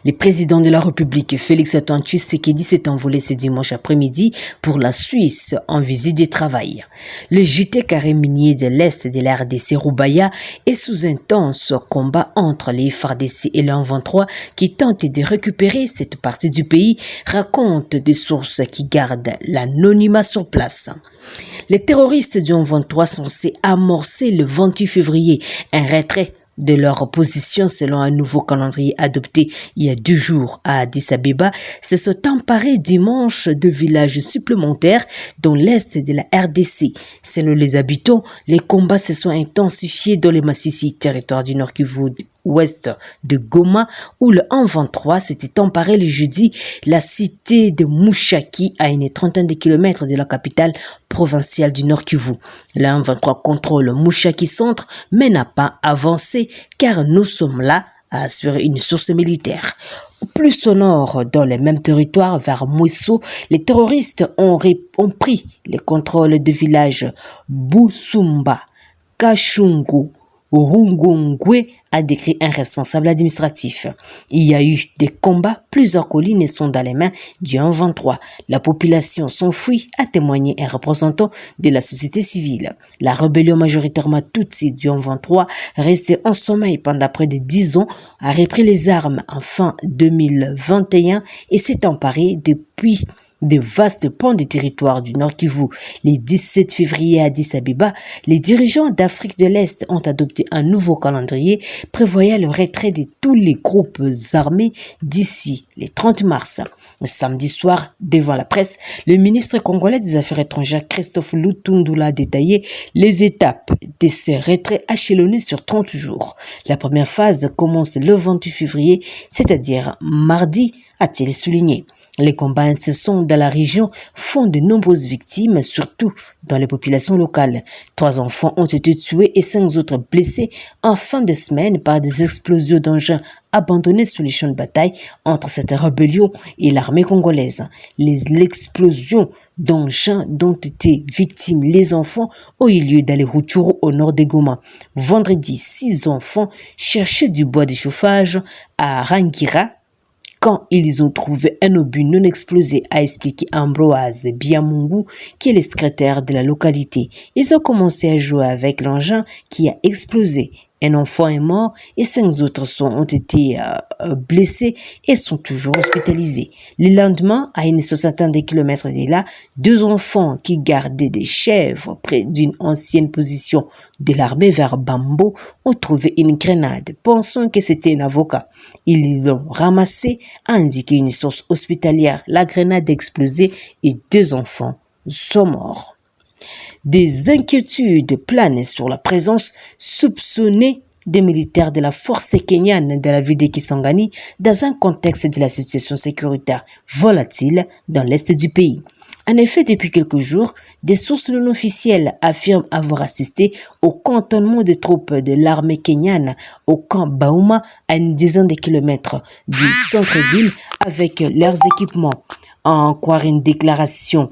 Le président de la République, Félix-Antoine Tshisekedi, s'est envolé ce dimanche après-midi pour la Suisse en visite de travail. Le JT carré minier de l'Est de la RDC Roubaïa est sous intense combat entre les FARDC et l'M23 qui tentent de récupérer cette partie du pays, racontent des sources qui gardent l'anonymat sur place. Les terroristes du M23 sont censés amorcer le 28 février un retrait de leur position selon un nouveau calendrier adopté il y a 2 jours à Addis Abeba, se sont emparés dimanche de villages supplémentaires dans l'est de la RDC. Selon les habitants, les combats se sont intensifiés dans les Massissi, territoire du Nord Kivu, ouest de Goma, où le M23 s'était emparé le jeudi la cité de Mushaki à une trentaine de kilomètres de la capitale provinciale du Nord Kivu. Le M23 contrôle Mushaki centre mais n'a pas avancé car nous sommes là, a assuré une source militaire. Plus au nord, dans les mêmes territoires, vers Mouesso, les terroristes ont pris le contrôle du village Busumba, Kachungu, Rungungwe, a décrit un responsable administratif. Il y a eu des combats, plusieurs collines sont dans les mains du M23. La population s'enfuit, a témoigné un représentant de la société civile. La rébellion majoritairement Tutsi du M23, restée en sommeil pendant près de 10 ans, a repris les armes en fin 2021 et s'est emparée depuis de vastes pans de territoire du Nord Kivu. Le 17 février à Addis Abeba, les dirigeants d'Afrique de l'Est ont adopté un nouveau calendrier prévoyant le retrait de tous les groupes armés d'ici le 30 mars. Samedi soir, devant la presse, le ministre congolais des Affaires étrangères Christophe Lutundula a détaillé les étapes de ce retrait échelonné sur 30 jours. La première phase commence le 28 février, c'est-à-dire mardi, a-t-il souligné. Les combats incessants dans la région font de nombreuses victimes, surtout dans les populations locales. 3 enfants ont été tués et 5 autres blessés en fin de semaine par des explosions d'engins abandonnés sur les champs de bataille entre cette rébellion et l'armée congolaise. L'explosion d'engins dont étaient victimes les enfants ont eu lieu dans les Rutshuru au nord de Goma. Vendredi, 6 enfants cherchaient du bois de chauffage à Rangira quand ils ont trouvé un obus non explosé, a expliqué Ambroise Biamungu, qui est le secrétaire de la localité. Ils ont commencé à jouer avec l'engin qui a explosé. Un enfant est mort et 5 autres ont été blessés et sont toujours hospitalisés. Le lendemain, à une soixantaine de kilomètres de là, 2 enfants qui gardaient des chèvres près d'une ancienne position de l'armée vers Bambo ont trouvé une grenade, pensant que c'était un avocat. Ils l'ont ramassée, a indiqué une source hospitalière. La grenade a explosé et 2 enfants sont morts. Des inquiétudes planent sur la présence soupçonnée des militaires de la force kenyane de la ville de Kisangani dans un contexte de la situation sécuritaire volatile dans l'est du pays. En effet, depuis quelques jours, des sources non officielles affirment avoir assisté au cantonnement des troupes de l'armée kenyane au camp Bauma à une dizaine de kilomètres du centre-ville avec leurs équipements. En croire une déclaration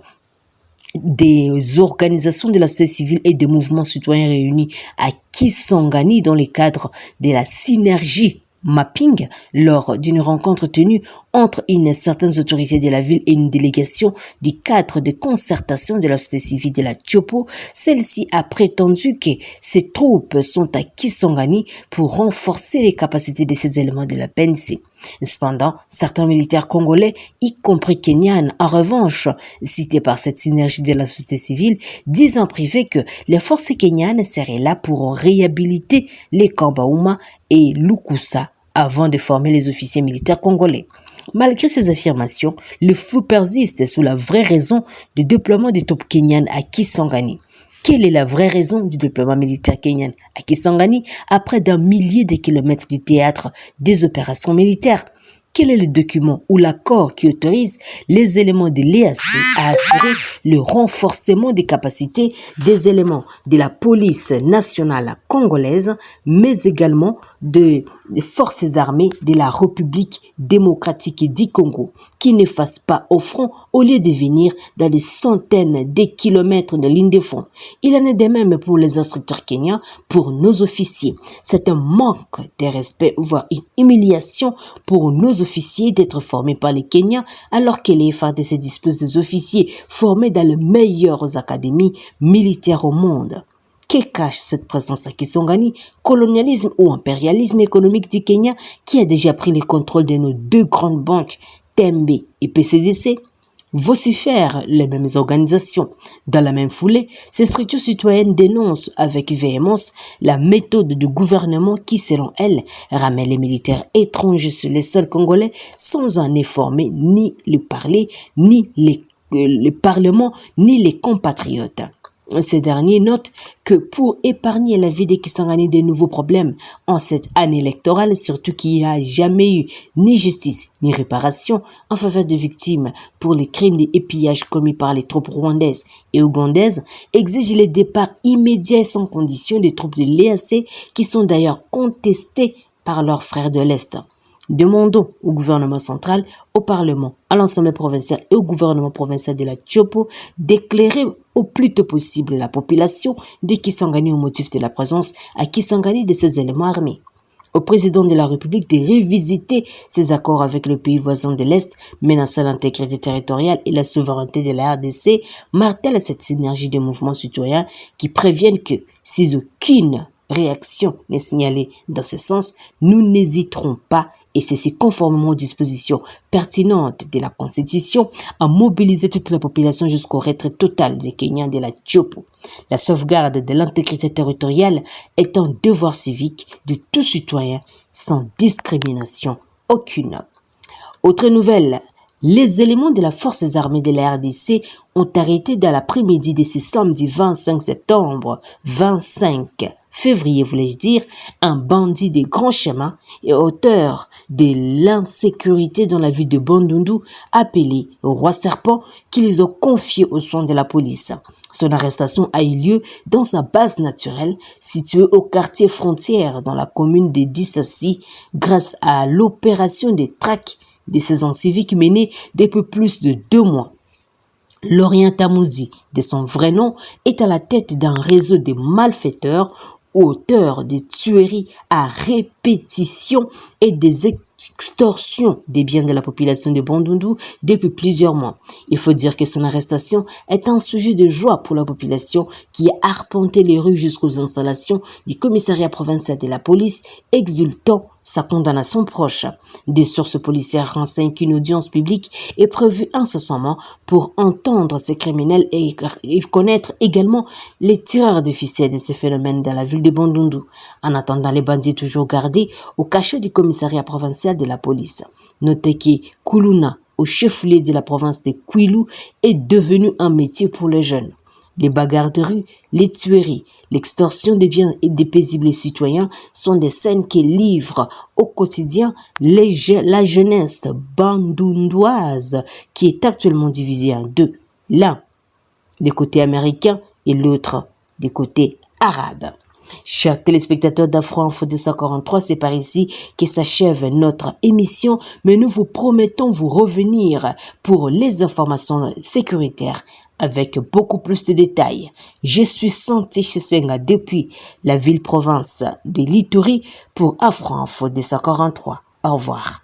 des organisations de la société civile et des mouvements citoyens réunis à Kisangani dans le cadre de la synergie mapping lors d'une rencontre tenue entre une certaine autorité de la ville et une délégation du cadre de concertation de la société civile de la Tchopo. Celle-ci a prétendu que ces troupes sont à Kisangani pour renforcer les capacités de ces éléments de la PNC. Cependant, certains militaires congolais, y compris kenyans, en revanche, cités par cette synergie de la société civile, disent en privé que les forces kenyanes seraient là pour réhabiliter les camps Bauma et Lukusa avant de former les officiers militaires congolais. Malgré ces affirmations, le flou persiste sur la vraie raison du déploiement des troupes kenyanes à Kisangani. Quelle est la vraie raison du déploiement militaire kenyan à Kisangani à près d'1 millier de kilomètres du théâtre des opérations militaires? Quel est le document ou l'accord qui autorise les éléments de l'EAC à assurer le renforcement des capacités des éléments de la police nationale congolaise, mais également de des forces armées de la République démocratique du Congo qui ne fassent pas au front au lieu de venir dans des centaines de kilomètres de ligne de front. Il en est de même pour les instructeurs kenyans, pour nos officiers. C'est un manque de respect, voire une humiliation pour nos officiers d'être formés par les Kenyans alors que les FARDC disposent des officiers formés dans les meilleures académies militaires au monde. Que cache cette présence à Kisangani, colonialisme ou impérialisme économique du Kenya qui a déjà pris le contrôle de nos deux grandes banques, Tembe et PCDC, vocifèrent les mêmes organisations. Dans la même foulée, ces structures citoyennes dénoncent avec véhémence la méthode du gouvernement qui, selon elles, ramène les militaires étrangers sur les sols congolais sans en informer ni le parler, ni le Parlement, ni les compatriotes. Ces derniers notent que pour épargner la vie des Kisangani de nouveaux problèmes en cette année électorale, surtout qu'il n'y a jamais eu ni justice ni réparation en faveur des victimes pour les crimes et pillages commis par les troupes rwandaises et ougandaises, exigent le départ immédiat et sans condition des troupes de l'EAC qui sont d'ailleurs contestées par leurs frères de l'Est. Demandons au gouvernement central, au Parlement, à l'Assemblée provinciale et au gouvernement provincial de la Tchopo d'éclairer au plus tôt possible la population de Kisangani au motif de la présence à Kisangani de ces éléments armés. Au président de la République de revisiter ses accords avec le pays voisin de l'Est, menaçant l'intégrité territoriale et la souveraineté de la RDC, martèle cette synergie des mouvements citoyens qui préviennent que, si aucune réaction n'est signalée dans ce sens, nous n'hésiterons pas, et ceci conformément aux dispositions pertinentes de la Constitution, à mobiliser toute la population jusqu'au retrait total des Kenyans de la Tchopo. La sauvegarde de l'intégrité territoriale est un devoir civique de tout citoyen sans discrimination aucune. Autre nouvelle, les éléments de la forces armées de la RDC ont arrêté dans l'après-midi de ce samedi 25 septembre 25 février, voulais-je dire, un bandit des grands chemins et auteur de l'insécurité dans la ville de Bandundu, appelé Roi Serpent, qu'ils ont confié aux soins de la police. Son arrestation a eu lieu dans sa base naturelle, située au quartier frontière dans la commune de Dissassi, grâce à l'opération des traques des saisons civiques menée depuis plus de 2 mois. Lorient Tamouzi, de son vrai nom, est à la tête d'un réseau de malfaiteurs, auteurs de tueries à répétition et des extorsions des biens de la population de Bandundu depuis plusieurs mois. Il faut dire que son arrestation est un sujet de joie pour la population qui a arpenté les rues jusqu'aux installations du commissariat provincial de la police, exultant sa condamnation proche. Des sources policières renseignent qu'une audience publique est prévue incessamment pour entendre ces criminels et connaître également les tireurs d'officiers de ces phénomènes dans la ville de Bandundu. En attendant, les bandits toujours gardés au cachot du commissariat provincial de la police. Notez que Kuluna, au chef-lieu de la province de Kwilu, est devenu un métier pour les jeunes. Les bagarres de rue, les tueries, l'extorsion des biens et des paisibles citoyens sont des scènes qui livrent au quotidien la jeunesse bandundoise qui est actuellement divisée en deux. L'un des côtés américains et l'autre des côtés arabes. Chers téléspectateurs d'Afro-Info 243, c'est par ici que s'achève notre émission, mais nous vous promettons vous revenir pour les informations sécuritaires avec beaucoup plus de détails. Je suis Santi Chisenga depuis la ville-province de l'Ituri pour Afro-Info 243. Au revoir.